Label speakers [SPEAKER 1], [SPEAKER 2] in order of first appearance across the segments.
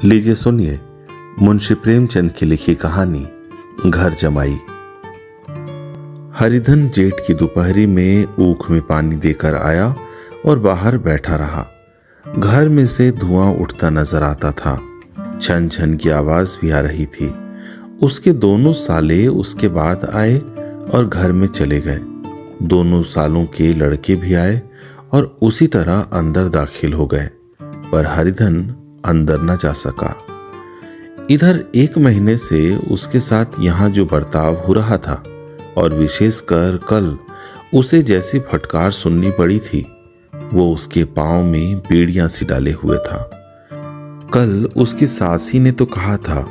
[SPEAKER 1] लीजिए सुनिए मुंशी प्रेमचंद की लिखी कहानी घर जमाई। हरिधन जेठ की दोपहरी में ऊख में पानी देकर आया और बाहर बैठा रहा। घर में से धुआं उठता नजर आता था। छन छन की आवाज भी आ रही थी। उसके दोनों साले उसके बाद आए और घर में चले गए। दोनों सालों के लड़के भी आए और उसी तरह अंदर दाखिल हो गए, पर हरिधन अंदर न जा सका। इधर 1 महीने से उसके साथ यहां जो बर्ताव हो रहा था और विशेषकर कल उसे जैसी फटकार सुननी पड़ी थी, वो उसके पांव में बेड़ियां सी डाले हुए था। कल उसकी सासी ने तो कहा था,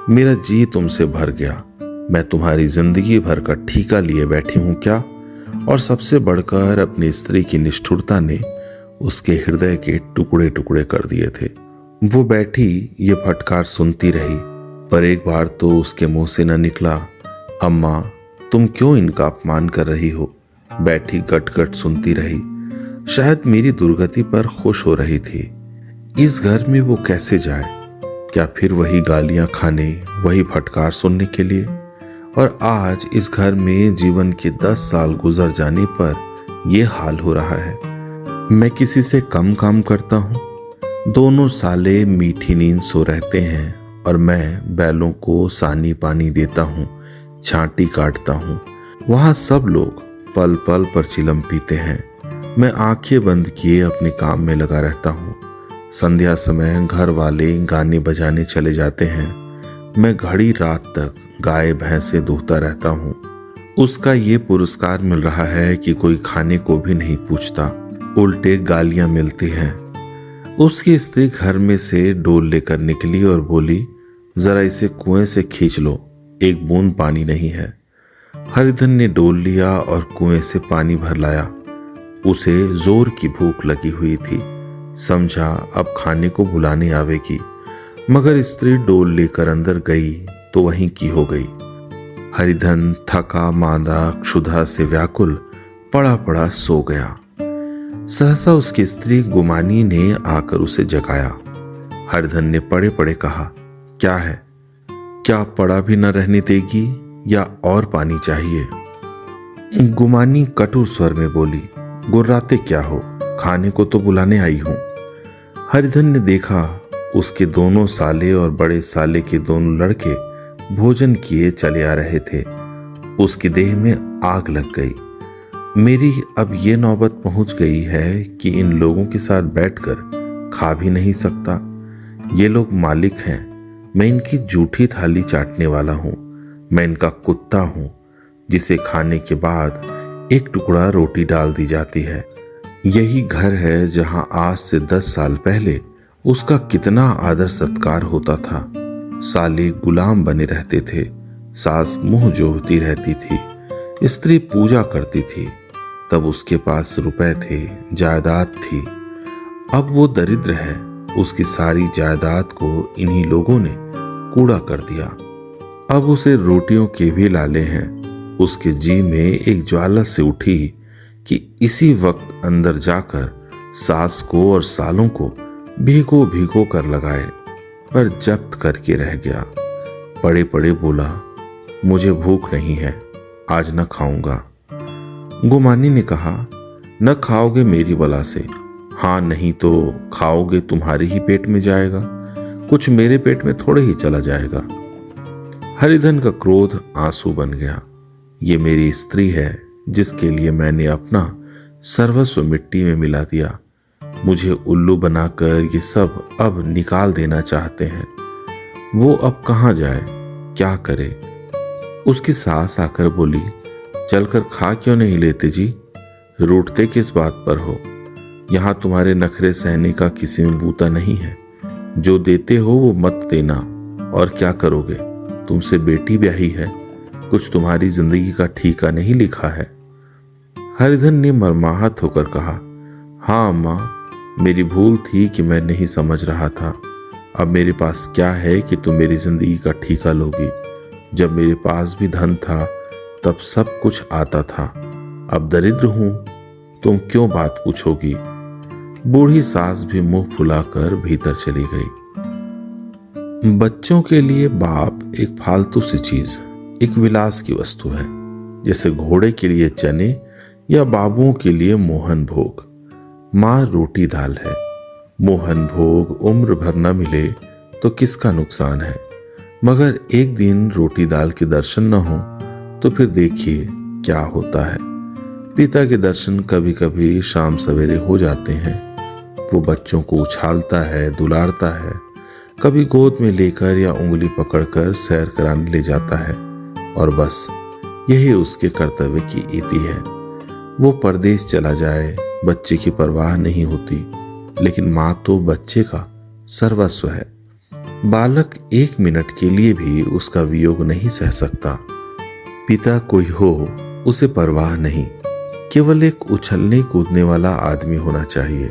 [SPEAKER 1] मेरा जी तुमसे भर गया, मैं तुम्हारी जिंदगी भर का ठीका लिए बैठी हूं क्या। और सबसे बढ़कर अपनी स्त्री की निष्ठुरता ने उसके हृदय के टुकड़े टुकड़े कर दिए थे। वो बैठी ये फटकार सुनती रही, पर एक बार तो उसके मुंह से न निकला, अम्मा तुम क्यों इनका अपमान कर रही हो। बैठी गट गट सुनती रही। शायद मेरी दुर्गति पर खुश हो रही थी। इस घर में वो कैसे जाए? क्या फिर वही गालियां खाने, वही फटकार सुनने के लिए? और आज इस घर में जीवन के 10 साल गुजर जाने पर यह हाल हो रहा है। मैं किसी से कम काम करता हूं? दोनों साले मीठी नींद सो रहते हैं और मैं बैलों को सानी पानी देता हूँ, छांटी काटता हूँ। वहाँ सब लोग पल पल पर चिलम पीते हैं। मैं आंखें बंद किए अपने काम में लगा रहता हूँ। संध्या समय घर वाले गाने बजाने चले जाते हैं। मैं घड़ी रात तक गाय भैंसे दूहता रहता हूँ। उसका ये पुरस्कार मिल रहा है कि कोई खाने को भी नहीं पूछता, उल्टे गालियां मिलती हैं। उसकी स्त्री घर में से डोल लेकर निकली और बोली, जरा इसे कुएं से खींच लो, एक बूंद पानी नहीं है। हरिधन ने डोल लिया और कुएं से पानी भर लाया। उसे जोर की भूख लगी हुई थी। समझा अब खाने को बुलाने आवेगी, मगर स्त्री डोल लेकर अंदर गई तो वहीं की हो गई। हरिधन थका मांदा क्षुधा से व्याकुल पड़ा पड़ा सो गया। सहसा उसकी स्त्री गुमानी ने आकर उसे जगाया। हरिधन ने पड़े पड़े कहा, क्या है? क्या पड़ा भी न रहने देगी या और पानी चाहिए? गुमानी कटु स्वर में बोली, गुर्राते क्या हो, खाने को तो बुलाने आई हूं। हरिधन ने देखा उसके दोनों साले और बड़े साले के दोनों लड़के भोजन किए चले आ रहे थे। उसकी देह में आग लग गई। मेरी अब ये नौबत पहुंच गई है कि इन लोगों के साथ बैठकर खा भी नहीं सकता। ये लोग मालिक हैं, मैं इनकी जूठी थाली चाटने वाला हूं। मैं इनका कुत्ता हूं, जिसे खाने के बाद एक टुकड़ा रोटी डाल दी जाती है। यही घर है जहां आज से 10 साल पहले उसका कितना आदर सत्कार होता था। साले गुलाम बने रहते थे, सास मुंह जोहती रहती थी, स्त्री पूजा करती थी। तब उसके पास रुपए थे, जायदाद थी। अब वो दरिद्र है। उसकी सारी जायदाद को इन्हीं लोगों ने कूड़ा कर दिया। अब उसे रोटियों के भी लाले हैं। उसके जी में एक ज्वाला से उठी कि इसी वक्त अंदर जाकर सास को और सालों को भीगो भीगो कर लगाए, पर जब्त करके रह गया। पड़े पड़े बोला, मुझे भूख नहीं है, आज न खाऊंगा। गुमानी ने कहा, न खाओगे मेरी बला से, हाँ नहीं तो खाओगे तुम्हारे ही पेट में जाएगा, कुछ मेरे पेट में थोड़े ही चला जाएगा। हरिधन का क्रोध आंसू बन गया। ये मेरी स्त्री है जिसके लिए मैंने अपना सर्वस्व मिट्टी में मिला दिया। मुझे उल्लू बनाकर ये सब अब निकाल देना चाहते हैं। वो अब कहाँ जाए, क्या करे? उसकी सास आकर बोली, चलकर खा क्यों नहीं लेते जी? रूठते किस बात पर हो? यहां तुम्हारे नखरे सहने का किसी में बूता नहीं है। जो देते हो वो मत देना। और क्या करोगे? तुमसे बेटी ब्याही है, कुछ तुम्हारी जिंदगी का ठीका नहीं लिखा है। हरिधन ने मर्माहत होकर कहा, हाँ अम्मा, मेरी भूल थी कि मैं नहीं समझ रहा था। अब मेरे पास क्या है कि तुम मेरी जिंदगी का ठीका लोगी? जब मेरे पास भी धन था तब सब कुछ आता था। अब दरिद्र हूं, तुम क्यों बात पूछोगी? बूढ़ी सास भी मुंह फुलाकर भीतर चली गई। बच्चों के लिए बाप एक फालतू सी चीज, एक विलास की वस्तु है, जैसे घोड़े के लिए चने या बाबुओं के लिए मोहन भोग। माँ रोटी दाल है, मोहन भोग उम्र भर न मिले तो किसका नुकसान है। मगर एक दिन रोटी दाल के दर्शन न हो तो फिर देखिए क्या होता है। पिता के दर्शन कभी कभी शाम सवेरे हो जाते हैं। वो बच्चों को उछालता है, दुलारता है, कभी गोद में लेकर या उंगली पकड़कर सैर कराने ले जाता है, और बस यही उसके कर्तव्य की इति है। वो परदेश चला जाए, बच्चे की परवाह नहीं होती, लेकिन माँ तो बच्चे का सर्वस्व है। बालक एक मिनट के लिए भी उसका वियोग नहीं सह सकता। पिता कोई हो उसे परवाह नहीं, केवल एक उछलने कूदने वाला आदमी होना चाहिए।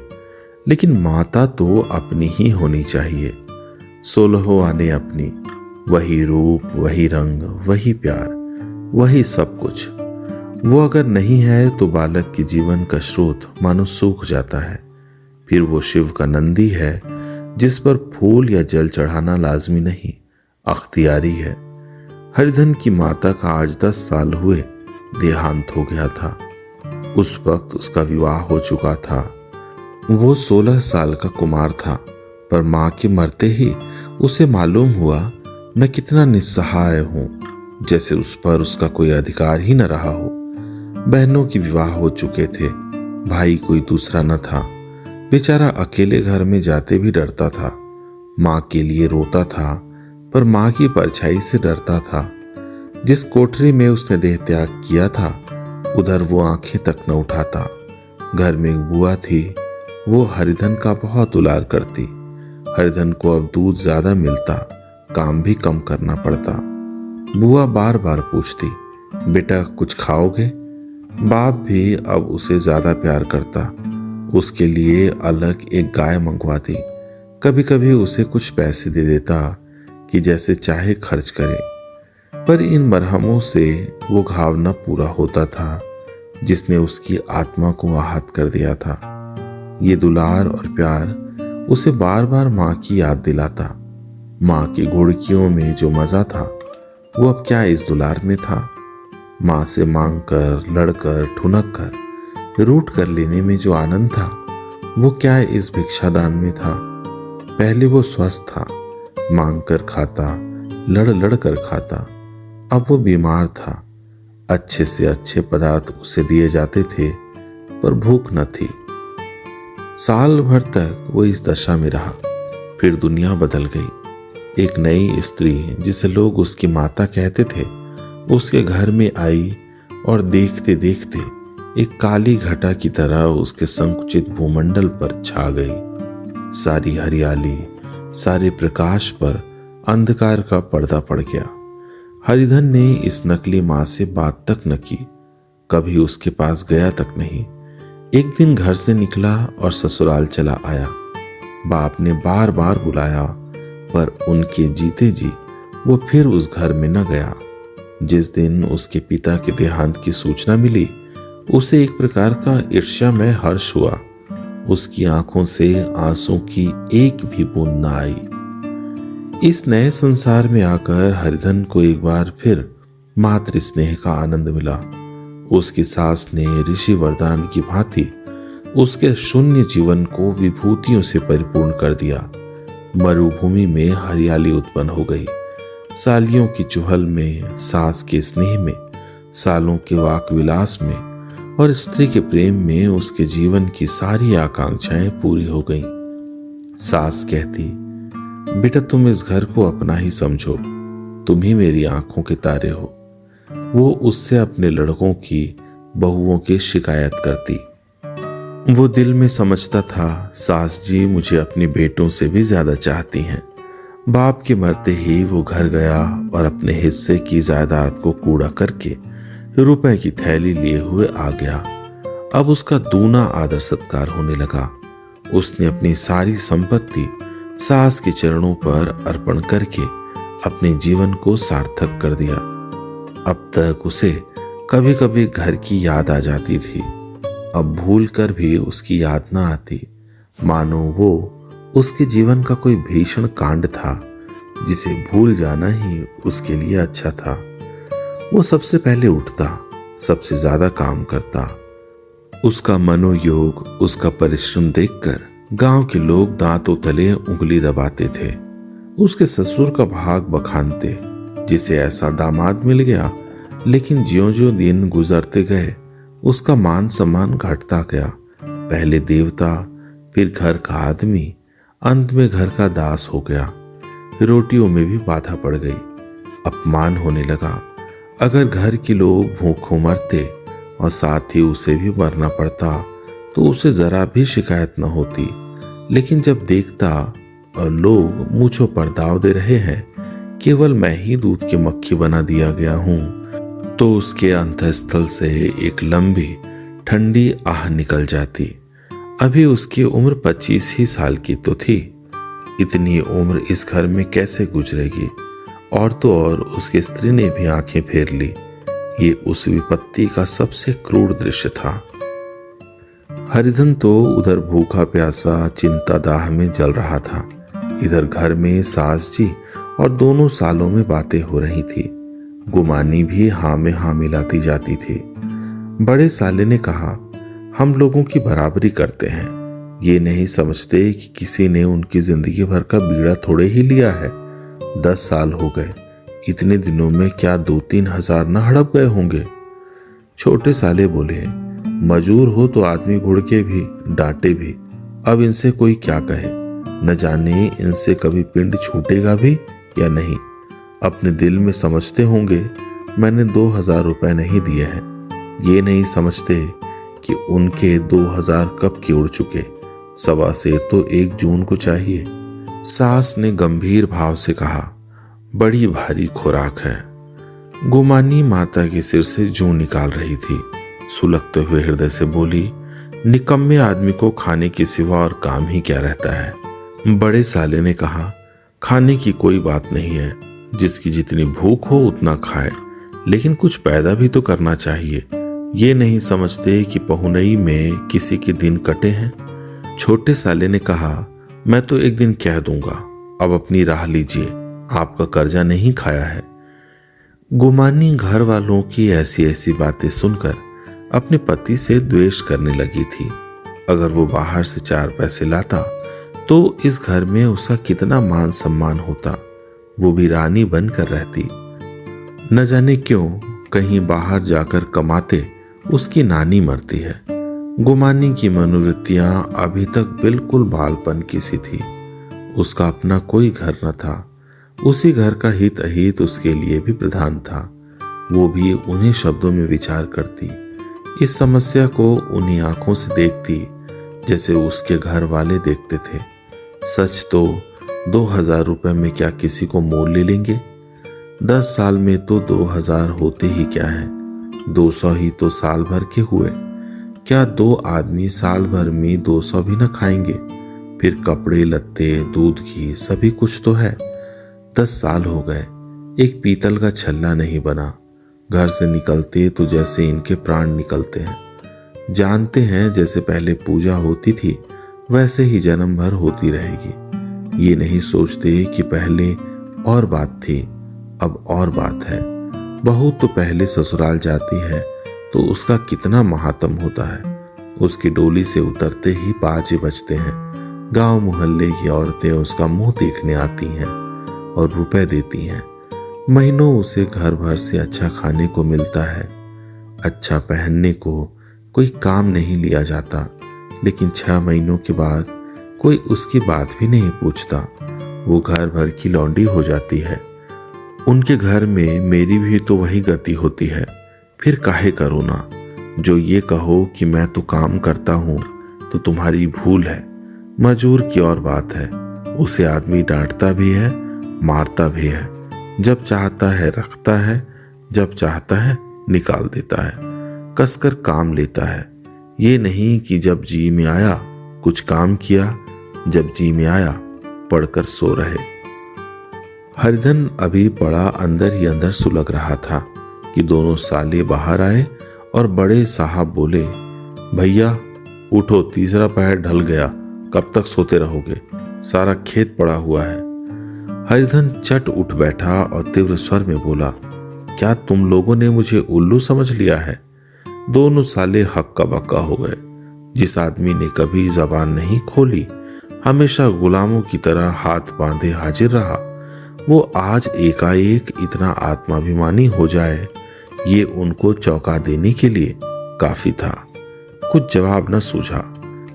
[SPEAKER 1] लेकिन माता तो अपनी ही होनी चाहिए, 16 आने अपनी, वही रूप, वही रंग, वही प्यार, वही सब कुछ। वो अगर नहीं है तो बालक के जीवन का स्रोत मानो सूख जाता है। फिर वो शिव का नंदी है जिस पर फूल या जल चढ़ाना लाजमी नहीं, अख्तियारी है। हरिधन की माता का आज 10 साल हुए देहांत हो गया था। उस वक्त उसका विवाह हो चुका था। वो 16 साल का कुमार था, पर माँ के मरते ही उसे मालूम हुआ मैं कितना निस्सहाय हूँ, जैसे उस पर उसका कोई अधिकार ही न रहा हो। बहनों के विवाह हो चुके थे, भाई कोई दूसरा न था। बेचारा अकेले घर में जाते भी डरता था। माँ के लिए रोता था, पर माँ की परछाई से डरता था। जिस कोठरी में उसने देह त्याग किया था उधर वो आंखें तक न उठाता। घर में एक बुआ थी, वो हरिधन का बहुत दुलार करती। हरिधन को अब दूध ज्यादा मिलता, काम भी कम करना पड़ता। बुआ बार बार पूछती, बेटा कुछ खाओगे? बाप भी अब उसे ज्यादा प्यार करता, उसके लिए अलग एक गाय मंगवाती। कभी कभी उसे कुछ पैसे दे देता कि जैसे चाहे खर्च करे, पर इन मरहमों से वो घाव न पूरा होता था जिसने उसकी आत्मा को आहत कर दिया था। ये दुलार और प्यार उसे बार बार माँ की याद दिलाता। माँ की घुड़कियों में जो मजा था वो अब क्या इस दुलार में था। माँ से मांग कर, लड़कर, ठुनक कर, रूठ कर लेने में जो आनंद था वो क्या इस भिक्षादान में था। पहले वो स्वस्थ था, मांग कर खाता, लड़ लड़ कर खाता। अब वो बीमार था, अच्छे से अच्छे पदार्थ उसे दिए जाते थे पर भूख न थी। साल भर तक वो इस दशा में रहा। फिर दुनिया बदल गई। एक नई स्त्री जिसे लोग उसकी माता कहते थे उसके घर में आई और देखते देखते एक काली घटा की तरह उसके संकुचित भूमंडल पर छा गई। सारी हरियाली, सारे प्रकाश पर अंधकार का पर्दा पड़ गया। हरिधन ने इस नकली माँ से बात तक न की, कभी उसके पास गया तक नहीं। एक दिन घर से निकला और ससुराल चला आया। बाप ने बार बार बुलाया, पर उनके जीते जी वो फिर उस घर में न गया। जिस दिन उसके पिता के देहांत की सूचना मिली उसे एक प्रकार का ईर्ष्यामय हर्ष हुआ। उसकी आंखों से आंसू की एक भी बूंद न आई। इस नए संसार में आकर हरिधन को एक बार फिर मातृ स्नेह का आनंद मिला। उसकी सास ने ऋषि वरदान की भांति उसके शून्य जीवन को विभूतियों से परिपूर्ण कर दिया। मरुभूमि में हरियाली उत्पन्न हो गई। सालियों की चुहल में, सास के स्नेह में, सालों के वाक विलास में और स्त्री के प्रेम में उसके जीवन की सारी आकांक्षाएं पूरी हो गईं। सास कहती, बेटा तुम इस घर को अपना ही समझो, तुम ही मेरी आंखों के तारे हो। वो उससे अपने लड़कों की, बहुओं की शिकायत करती। वो दिल में समझता था सास जी मुझे अपने बेटों से भी ज्यादा चाहती हैं। बाप के मरते ही वो घर गया और अपने हिस्से की जायदाद को कूड़ा करके रुपए की थैली लिए हुए आ गया। अब उसका दूना आदर सत्कार होने लगा। उसने अपनी सारी संपत्ति सास के चरणों पर अर्पण करके अपने जीवन को सार्थक कर दिया। अब तक उसे कभी कभी घर की याद आ जाती थी, अब भूल कर भी उसकी याद न आती, मानो वो उसके जीवन का कोई भीषण कांड था जिसे भूल जाना ही उसके लिए अच्छा था। वो सबसे पहले उठता, सबसे ज्यादा काम करता। उसका मनोयोग, उसका परिश्रम देखकर गांव के लोग दांतों तले उंगली दबाते थे। उसके ससुर का भाग बखानते, जिसे ऐसा दामाद मिल गया। लेकिन ज्यों-ज्यों दिन गुजरते गए उसका मान सम्मान घटता गया। पहले देवता, फिर घर का आदमी, अंत में घर का दास हो गया। रोटियों में भी बाधा पड़ गई, अपमान होने लगा। अगर घर के लोग भूखों मरते और साथ ही उसे भी मरना पड़ता तो उसे जरा भी शिकायत न होती। लेकिन जब देखता और लोग मुझों पर दाव दे रहे हैं, केवल मैं ही दूध की मक्खी बना दिया गया हूं, तो उसके अंतःस्थल से एक लंबी ठंडी आह निकल जाती। अभी उसकी उम्र 25 ही साल की तो थी। इतनी उम्र इस घर में कैसे गुजरेगी। और तो और उसकी स्त्री ने भी आंखें फेर ली। ये उस विपत्ति का सबसे क्रूर दृश्य था। हरिधन तो उधर भूखा प्यासा चिंता दाह में जल रहा था। इधर घर में सास जी और दोनों सालों में बातें हो रही थी। गुमानी भी हाँ में हाँ मिलाती जाती थी। बड़े साले ने कहा, हम लोगों की बराबरी करते हैं, ये नहीं समझते कि किसी ने उनकी जिंदगी भर का बीड़ा थोड़े ही लिया है। 10 साल हो गए, इतने दिनों में क्या 2-3 हजार न हड़प गए होंगे। छोटे साले बोले, मजूर हो तो आदमी घुड़ के भी डांटे भी, अब इनसे कोई क्या कहे। न जाने इनसे कभी पिंड छूटेगा भी या नहीं। अपने दिल में समझते होंगे मैंने 2000 रुपए नहीं दिए हैं। ये नहीं समझते कि उनके 2000 कब के उड़ चुके। सवा सेर तो 1 जून को चाहिए। सास ने गंभीर भाव से कहा, बड़ी भारी खुराक है। गुमानी माता के सिर से जूं निकाल रही थी। सुलगते हुए हृदय से बोली, निकम्मे आदमी को खाने के सिवा और काम ही क्या रहता है। बड़े साले ने कहा, खाने की कोई बात नहीं है, जिसकी जितनी भूख हो उतना खाए, लेकिन कुछ पैदा भी तो करना चाहिए। ये नहीं समझते कि पहुनई में किसी के दिन कटे हैं। छोटे साले ने कहा, मैं तो एक दिन कह दूंगा, अब अपनी राह लीजिए, आपका कर्जा नहीं खाया है। गुमानी घर वालों की ऐसी ऐसी बातें सुनकर अपने पति से द्वेष करने लगी थी। अगर वो बाहर से 4 पैसे लाता तो इस घर में उसका कितना मान सम्मान होता। वो भी रानी बनकर रहती। न जाने क्यों कहीं बाहर जाकर कमाते उसकी नानी मरती है। गुमानी की मनोवृत्तियां अभी तक बिल्कुल बालपन की सी थी। उसका अपना कोई घर न था। उसी घर का हित अहित उसके लिए भी प्रधान था। वो भी उन्हीं शब्दों में विचार करती, इस समस्या को उन्हीं आंखों से देखती जैसे उसके घर वाले देखते थे। सच तो 2000 रुपए में क्या किसी को मोल ले लेंगे। 10 साल में तो 2000 होते ही क्या है, 200 ही तो साल भर के हुए। क्या 2 आदमी साल भर में 200 भी न खाएंगे। फिर कपड़े लत्ते, दूध घी सभी कुछ तो है। 10 साल हो गए, एक पीतल का छल्ला नहीं बना। घर से निकलते तो जैसे इनके प्राण निकलते हैं। जानते हैं जैसे पहले पूजा होती थी वैसे ही जन्म भर होती रहेगी। ये नहीं सोचते कि पहले और बात थी, अब और बात है। बहू तो पहले ससुराल जाती है तो उसका कितना महात्म होता है। उसकी डोली से उतरते ही 5 बजते हैं। गांव मोहल्ले की औरतें उसका मुंह देखने आती हैं और रुपए देती हैं। महीनों उसे घर भर से अच्छा खाने को मिलता है, अच्छा पहनने को कोई काम नहीं लिया जाता। लेकिन 6 महीनों के बाद कोई उसकी बात भी नहीं पूछता। वो घर भर की लौंडी हो जाती है। उनके घर में मेरी भी तो वही गति होती है। फिर काहे करो ना। जो ये कहो कि मैं तो काम करता हूं तो तुम्हारी भूल है। मजूर की और बात है, उसे आदमी डांटता भी है, मारता भी है। जब चाहता है रखता है, जब चाहता है निकाल देता है, कसकर काम लेता है। ये नहीं कि जब जी में आया कुछ काम किया, जब जी में आया पढ़कर सो रहे। हरिधन अभी बड़ा अंदर ही अंदर सुलग रहा था कि दोनों साले बाहर आए और बड़े साहब बोले, भैया उठो, तीसरा पहर ढल गया, कब तक सोते रहोगे, सारा खेत पड़ा हुआ है। हरिधन चट उठ बैठा और तीव्र स्वर में बोला, क्या तुम लोगों ने मुझे उल्लू समझ लिया है? दोनों साले हक्का बक्का हो गए। जिस आदमी ने कभी जबान नहीं खोली, हमेशा गुलामों की तरह हाथ बांधे हाजिर रहा, वो आज एकाएक इतना आत्माभिमानी हो जाए, ये उनको चौंका देने के लिए काफी था। कुछ जवाब न सूझा।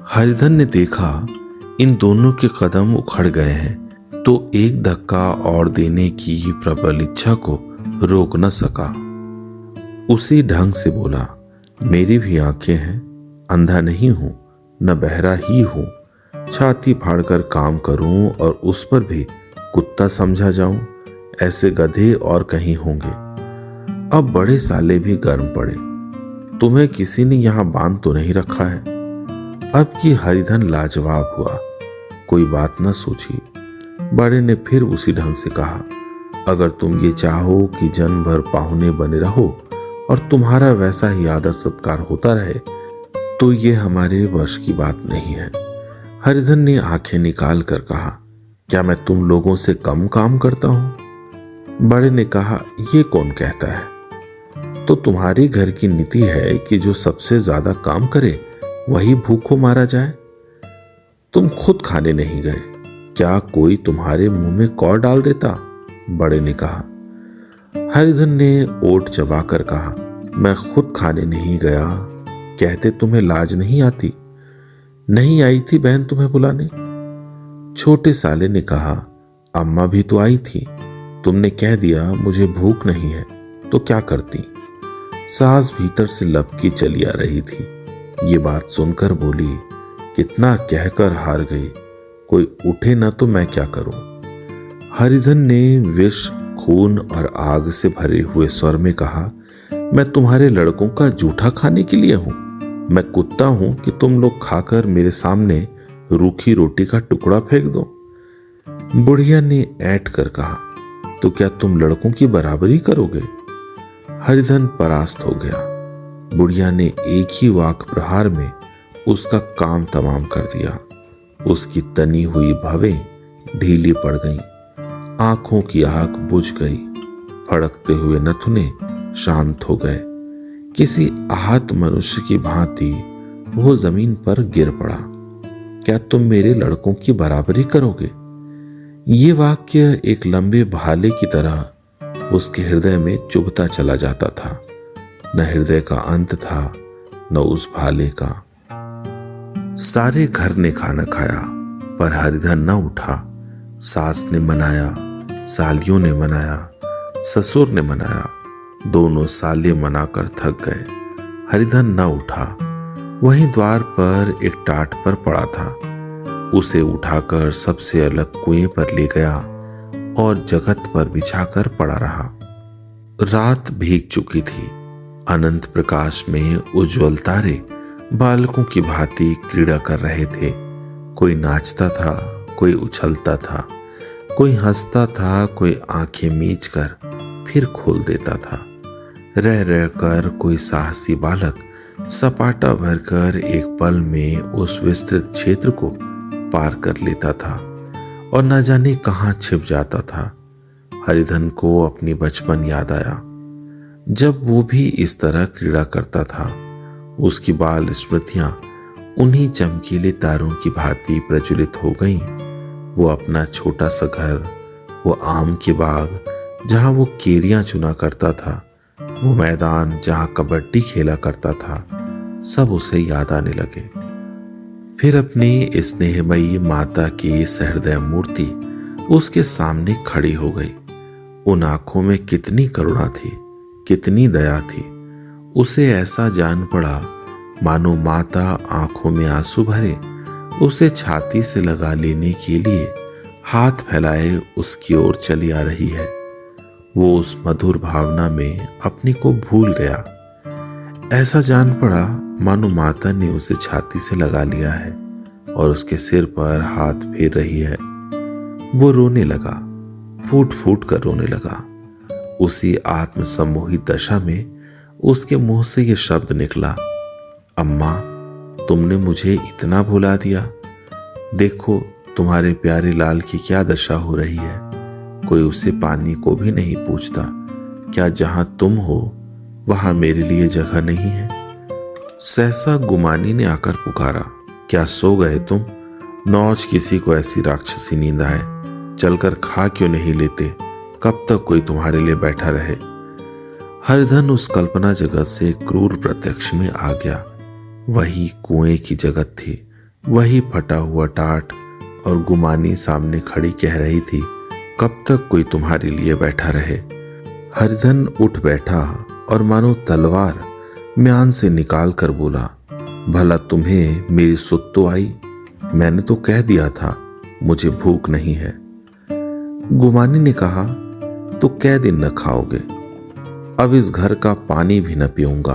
[SPEAKER 1] हरिधन ने देखा इन दोनों के कदम उखड़ गए हैं, तो एक धक्का और देने की प्रबल इच्छा को रोक न सका। उसी ढंग से बोला, मेरी भी आंखें हैं, अंधा नहीं हूं, न बहरा ही हूं। छाती फाड़कर काम करूं और उस पर भी कुत्ता समझा जाऊं, ऐसे गधे और कहीं होंगे। अब बड़े साले भी गर्म पड़े। तुम्हें किसी ने यहां बांध तो नहीं रखा है? अब की हरिधन लाजवाब हुआ, कोई बात न सोची। बड़े ने फिर उसी ढंग से कहा, अगर तुम ये चाहो कि जन्म भर पाहुने बने रहो और तुम्हारा वैसा ही आदर सत्कार होता रहे, तो ये हमारे वश की बात नहीं है। हरिधन ने आंखें निकाल कर कहा, क्या मैं तुम लोगों से कम काम करता हूं? बड़े ने कहा, ये कौन कहता है? तो तुम्हारी घर की नीति है कि जो सबसे ज्यादा काम करे वही भूखों मारा जाए। तुम खुद खाने नहीं गए, क्या कोई तुम्हारे मुंह में कौर डाल देता? बड़े ने कहा। हरिधन ने ओठ चबाकर कहा, मैं खुद खाने नहीं गया, कहते तुम्हें लाज नहीं आती? नहीं आई थी बहन तुम्हें बुलाने? छोटे साले ने कहा, अम्मा भी तो आई थी, तुमने कह दिया मुझे भूख नहीं है, तो क्या करती? सास भीतर से लपकी चली आ रही थी। ये बात सुनकर बोली, कितना कहकर हार गई, कोई उठे ना तो मैं क्या करूं? हरिधन ने विष, खून और आग से भरे हुए स्वर में कहा, मैं तुम्हारे लड़कों का जूठा खाने के लिए हूं? मैं कुत्ता हूं कि तुम लोग खाकर मेरे सामने रूखी रोटी का टुकड़ा फेंक दो? बुढ़िया ने ऐंठ कर कहा, तो क्या तुम लड़कों की बराबरी करोगे? हरिधन परास्त हो गया। बुढ़िया ने एक ही वाक प्रहार में उसका काम तमाम कर दिया। उसकी तनी हुई भवें ढीली पड़ गईं, आंखों की आग बुझ गई, फड़कते हुए नथुने शांत हो गए। किसी आहत मनुष्य की भांति वो जमीन पर गिर पड़ा। क्या तुम मेरे लड़कों की बराबरी करोगे? ये वाक्य एक लंबे भाले की तरह उसके हृदय में चुभता चला जाता था। न हृदय का अंत था, न उस भाले का। सारे घर ने खाना खाया, पर हरिधन न उठा। सास ने मनाया, सालियों ने मनाया, ससुर ने मनाया, दोनों साले मनाकर थक गए। हरिधन न उठा। वहीं द्वार पर एक टाट पर पड़ा था। उसे उठाकर सबसे अलग कुएं पर ले गया और जगत पर बिछाकर पड़ा रहा। रात भीग चुकी थी। अनंत प्रकाश में उज्जवल तारे बालकों की भांति क्रीड़ा कर रहे थे। कोई नाचता था, कोई उछलता था, कोई हंसता था, कोई आंखें मीच कर फिर खोल देता था। रह रह कर कोई साहसी बालक सपाटा भरकर एक पल में उस विस्तृत क्षेत्र को पार कर लेता था और न जाने कहां छिप जाता था। हरिधन को अपनी बचपन याद आया, जब वो भी इस तरह क्रीड़ा करता था। उसकी बाल स्मृतियां उन्हीं चमकीले तारों की भांति प्रज्वलित हो गईं। वो अपना छोटा सा घर, वो आम के बाग जहां वो केरियां चुना करता था, वो मैदान जहां कबड्डी खेला करता था, सब उसे याद आने लगे। फिर अपनी स्नेहमयी माता की सहृदय मूर्ति उसके सामने खड़ी हो गई। उन आंखों में कितनी करुणा थी, कितनी दया थी। उसे ऐसा जान पड़ा मानो माता आंखों में आंसू भरे उसे छाती से लगा लेने के लिए हाथ फैलाए उसकी ओर चली आ रही है। वो उस मधुर भावना में अपने को भूल गया। ऐसा जान पड़ा मानो माता ने उसे छाती से लगा लिया है और उसके सिर पर हाथ फेर रही है। वो रोने लगा, फूट फूट कर रोने लगा। उसी आत्मसम्मोहित दशा में उसके मुंह से ये शब्द निकला, अम्मा, तुमने मुझे इतना भुला दिया। देखो तुम्हारे प्यारे लाल की क्या दशा हो रही है। कोई उसे पानी को भी नहीं पूछता। क्या जहां तुम हो वहां मेरे लिए जगह नहीं है? सहसा गुमानी ने आकर पुकारा, क्या सो गए तुम? नौज किसी को ऐसी राक्षसी नींद आए। चलकर खा क्यों नहीं लेते? कब तक कोई तुम्हारे लिए बैठा रहे? हरिधन उस कल्पना जगत से क्रूर प्रत्यक्ष में आ गया। वही कुएं की जगत थी, वही फटा हुआ टाट, और गुमानी सामने खड़ी कह रही थी, कब तक कोई तुम्हारे लिए बैठा रहे? हरिधन उठ बैठा और मानो तलवार म्यान से निकाल कर बोला, भला तुम्हें मेरी सुध तो आई? मैंने तो कह दिया था मुझे भूख नहीं है। गुमानी ने कहा, तो कै दिन न खाओगे? अब इस घर का पानी भी न पीऊंगा।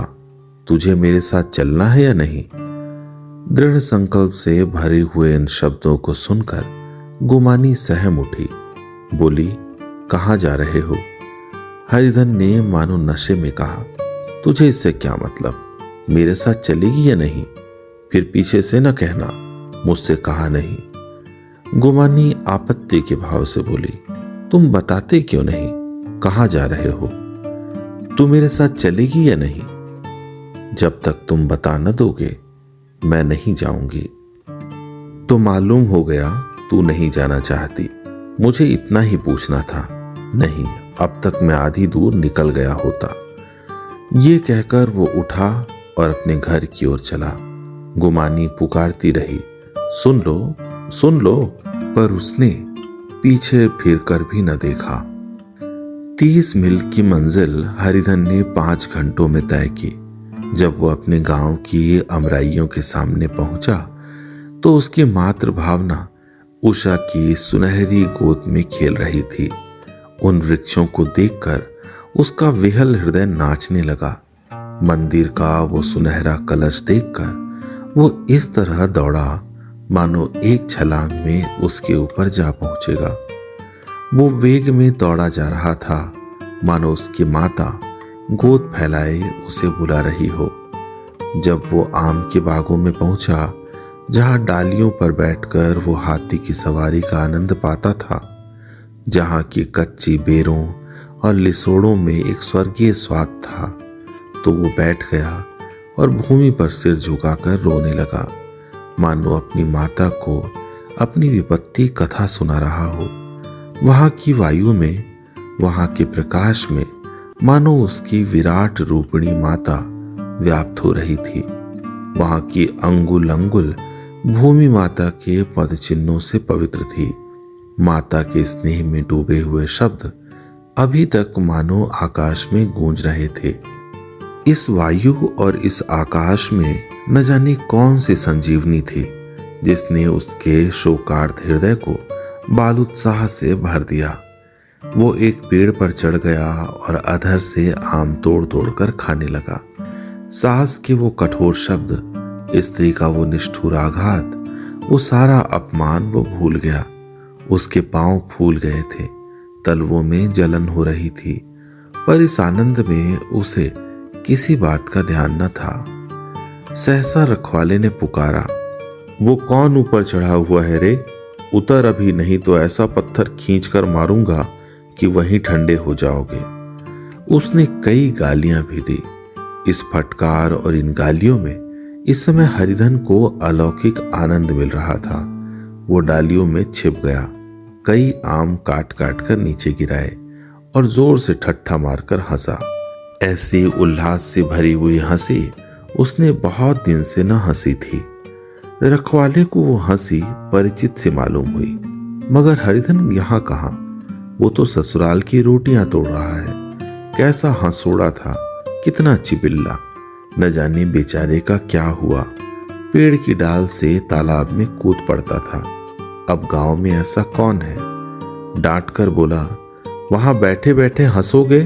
[SPEAKER 1] तुझे मेरे साथ चलना है या नहीं? दृढ़ संकल्प से भरे हुए इन शब्दों को सुनकर गुमानी सहम उठी। बोली, कहाँ जा रहे हो? हरिधन ने मानो नशे में कहा, तुझे इससे क्या मतलब? मेरे साथ चलेगी या नहीं? फिर पीछे से न कहना मुझसे कहा नहीं। गुमानी आपत्ति के भाव से बोली, तुम बताते क्यों नहीं? कहाँ जा रहे हो? तू मेरे साथ चलेगी या नहीं? जब तक तुम बता न दोगे मैं नहीं जाऊंगी। तो मालूम हो गया तू नहीं जाना चाहती। मुझे इतना ही पूछना था। नहीं, अब तक मैं आधी दूर निकल गया होता। ये कहकर वो उठा और अपने घर की ओर चला। गुमानी पुकारती रही, सुन लो, सुन लो, पर उसने पीछे फिरकर भी न देखा। 30 मील की मंजिल हरिधन ने 5 घंटों में तय की। जब वो अपने गांव की अमराइयों के सामने पहुंचा तो उसकी मातृभावना उषा की सुनहरी गोद में खेल रही थी। उन वृक्षों को देखकर उसका विहल हृदय नाचने लगा। मंदिर का वो सुनहरा कलश देखकर वो इस तरह दौड़ा मानो एक छलांग में उसके ऊपर जा पहुंचेगा। वो वेग में दौड़ा जा रहा था मानो उसकी माता गोद फैलाए उसे बुला रही हो। जब वो आम के बागों में पहुंचा, जहां डालियों पर बैठकर वो हाथी की सवारी का आनंद पाता था, जहां की कच्ची बेरों और लिसोड़ों में एक स्वर्गीय स्वाद था, तो वो बैठ गया और भूमि पर सिर झुकाकर रोने लगा, मानो अपनी माता को अपनी विपत्ति कथा सुना रहा हो। वहां की वायु में, वहां के प्रकाश में मानो उसकी विराट रूपिणी माता व्याप्त हो रही थी। वहां की अंगुल अंगुल भूमि माता के पद चिन्हों से पवित्र थी। माता के स्नेह में डूबे हुए शब्द अभी तक मानो आकाश में गूंज रहे थे। इस वायु और इस आकाश में न जाने कौन सी संजीवनी थी जिसने उसके शोकार्त हृदय को बाल उत्साह से भर दिया। वो एक पेड़ पर चढ़ गया और अधर से आम तोड़ तोड़ कर खाने लगा। सास के वो कठोर शब्द, स्त्री का वो निष्ठुर आघात, वो सारा अपमान वो भूल गया। उसके पांव फूल गए थे, तलवों में जलन हो रही थी, पर इस आनंद में उसे किसी बात का ध्यान न था। सहसा रखवाले ने पुकारा, वो कौन ऊपर चढ़ा हुआ है रे? उतर अभी, नहीं तो ऐसा पत्थर खींचकर मारूंगा कि वहीं ठंडे हो जाओगे। उसने कई गालियां भी दी। इस फटकार और इन गालियों में इस समय हरिधन को अलौकिक आनंद मिल रहा था। वो डालियों में छिप गया, कई आम काट काट कर नीचे गिराए और जोर से ठट्ठा मारकर हंसा। ऐसी उल्लास से भरी हुई हंसी उसने बहुत दिन से न हंसी थी। रखवाले को वो हंसी परिचित से मालूम हुई, मगर हरिधन यहाँ कहाँ? वो तो ससुराल की रोटियां तोड़ रहा है। कैसा हंसोड़ा था, कितना चिबिल्ला। न जाने बेचारे का क्या हुआ। पेड़ की डाल से तालाब में कूद पड़ता था। अब गांव में ऐसा कौन है? डांट कर बोला, वहां बैठे बैठे हंसोगे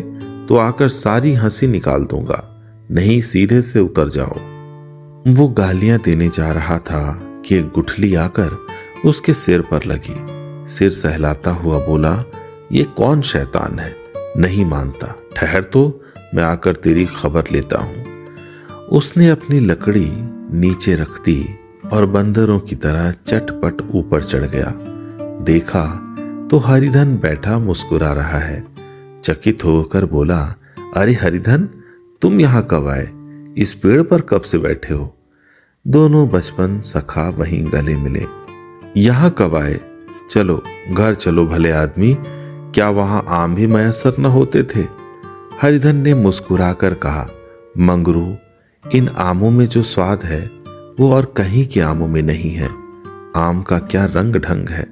[SPEAKER 1] तो आकर सारी हंसी निकाल दूंगा, नहीं सीधे से उतर जाओ। वो गालियां देने जा रहा था कि एक गुठली आकर उसके सिर पर लगी। सिर सहलाता हुआ बोला, ये कौन शैतान है? नहीं मानता, ठहर तो मैं आकर तेरी खबर लेता हूं। उसने अपनी लकड़ी नीचे रख दी और बंदरों की तरह चटपट ऊपर चढ़ गया। देखा तो हरिधन बैठा मुस्कुरा रहा है। चकित होकर बोला, अरे हरिधन, तुम यहाँ कब आए? इस पेड़ पर कब से बैठे हो? दोनों बचपन सखा वहीं गले मिले। यहाँ कब आए? चलो घर चलो भले आदमी, क्या वहां आम भी मयसर न होते थे? हरिधन ने मुस्कुराकर कहा, मंगरू, इन आमों में जो स्वाद है वो और कहीं के आमों में नहीं है। आम का क्या रंग ढंग है।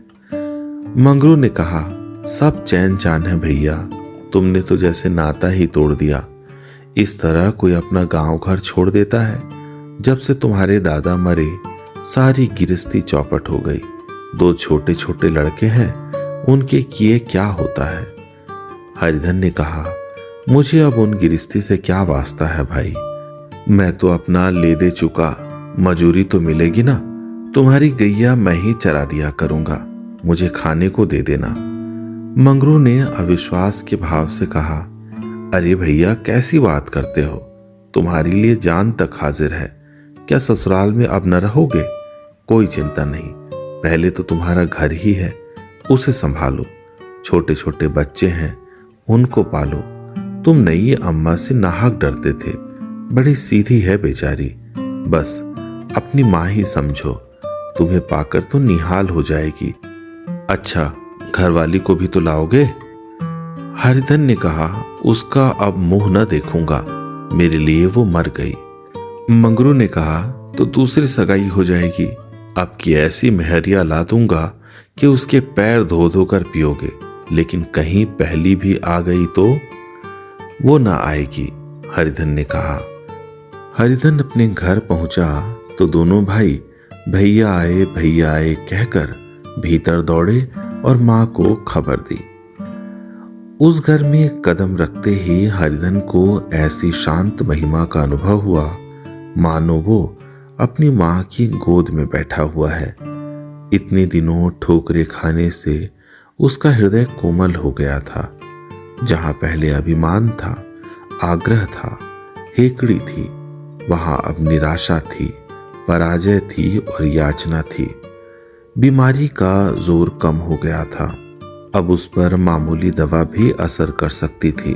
[SPEAKER 1] मंगरू ने कहा, सब चैन चान है भैया, तुमने तो जैसे नाता ही तोड़ दिया। इस तरह कोई अपना गांव घर छोड़ देता है? जब से तुम्हारे दादा मरे सारी गिरस्ती चौपट हो गई। 2 छोटे छोटे लड़के हैं, उनके किए क्या होता है? हरिधन ने कहा, मुझे अब उन गिरस्ती से क्या वास्ता है भाई, मैं तो अपना ले दे चुका, मजूरी तो मिलेगी ना। तुम्हारी गैया मैं ही चरा दिया करूंगा, मुझे खाने को दे देना। मंगरू ने अविश्वास के भाव से कहा, अरे भैया कैसी बात करते हो, तुम्हारे लिए जान तक हाजिर है। क्या ससुराल में अब न रहोगे? कोई चिंता नहीं, पहले तो तुम्हारा घर ही है, उसे संभालो। छोटे छोटे बच्चे हैं, उनको पालो। तुम नई अम्मा से नाहक डरते थे, बड़ी सीधी है बेचारी, बस अपनी माँ ही समझो, तुम्हें पाकर तो निहाल हो जाएगी। अच्छा, घरवाली को भी तो लाओगे? हरिधन ने कहा, उसका अब मुंह न देखूंगा, मेरे लिए वो मर गई। मंगरू ने कहा, तो दूसरी सगाई हो जाएगी। अब की ऐसी मेहरिया ला दूंगा कि उसके पैर धो धो कर पियोगे, लेकिन कहीं पहली भी आ गई तो? वो ना आएगी, हरिधन ने कहा। हरिधन अपने घर पहुंचा तो दोनों भाई भैया आए कहकर भीतर दौड़े और मां को खबर दी। उस घर में कदम रखते ही हरिधन को ऐसी शांत महिमा का अनुभव हुआ मानो वो अपनी मां की गोद में बैठा हुआ है। इतने दिनों ठोकरे खाने से उसका हृदय कोमल हो गया था। जहां पहले अभिमान था, आग्रह था, हेकड़ी थी, वहां अब निराशा थी, पराजय थी और याचना थी। बीमारी का जोर कम हो गया था, अब उस पर मामूली दवा भी असर कर सकती थी।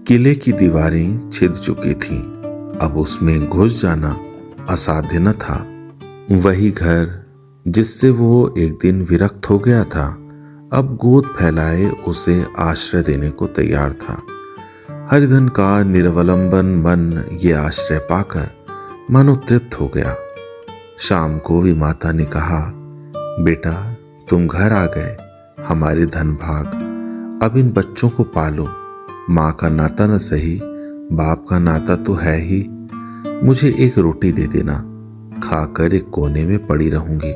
[SPEAKER 1] किले की दीवारें छिद चुकी थीं, अब उसमें घुस जाना असाध्य न था। वही घर जिससे वो एक दिन विरक्त हो गया था, अब गोद फैलाए उसे आश्रय देने को तैयार था। हरिधन का निरवलंबन मन ये आश्रय पाकर मनो तृप्त हो गया। शाम को विमाता ने कहा, बेटा तुम घर आ गए, हमारे धन भाग, अब इन बच्चों को पालो। माँ का नाता न सही, बाप का नाता तो है ही। मुझे एक रोटी दे देना, खाकर एक कोने में पड़ी रहूंगी।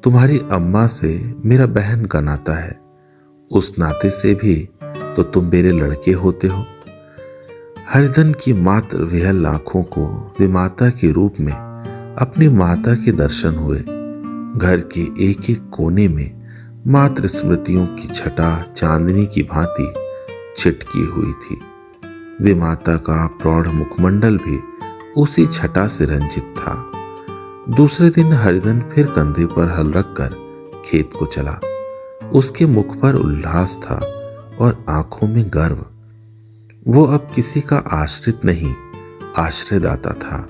[SPEAKER 1] तुम्हारी अम्मा से मेरा बहन का नाता है, उस नाते से भी तो तुम मेरे लड़के होते हो। हरिधन की मात्र विहल आंखों को विमाता के रूप में अपनी माता के दर्शन हुए। घर के एक एक कोने में मात्र स्मृतियों की छटा चांदनी की भांति छिटकी हुई थी। विमाता का प्रौढ़ मुखमंडल भी उसी छटा से रंजित था। दूसरे दिन हरिधन फिर कंधे पर हल रखकर खेत को चला। उसके मुख पर उल्लास था और आंखों में गर्व। वो अब किसी का आश्रित नहीं, आश्रयदाता था।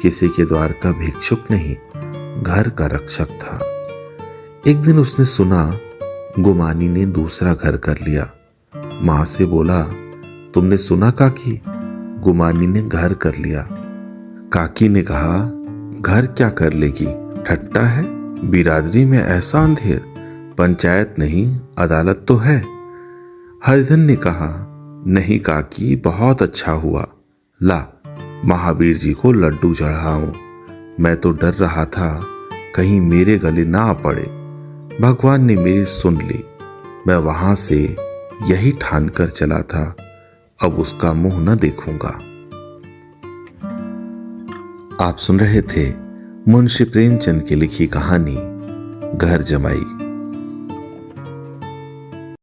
[SPEAKER 1] किसी के द्वार का भिक्षुक नहीं, घर का रक्षक था। एक दिन उसने सुना गुमानी ने दूसरा घर कर लिया। मां से बोला, तुमने सुना काकी, गुमानी ने घर कर लिया। काकी ने कहा, घर क्या कर लेगी, ठट्टा है, बिरादरी में ऐसा अंधेर, पंचायत नहीं अदालत तो है। हरिधन ने कहा, नहीं काकी, बहुत अच्छा हुआ, ला महावीर जी को लड्डू चढ़ाऊं। मैं तो डर रहा था कहीं मेरे गले ना पड़े। भगवान ने मेरी सुन ली। मैं वहां से यही ठान कर चला था, अब उसका मुंह न देखूंगा। आप सुन रहे थे मुंशी प्रेमचंद की लिखी कहानी घर जमाई।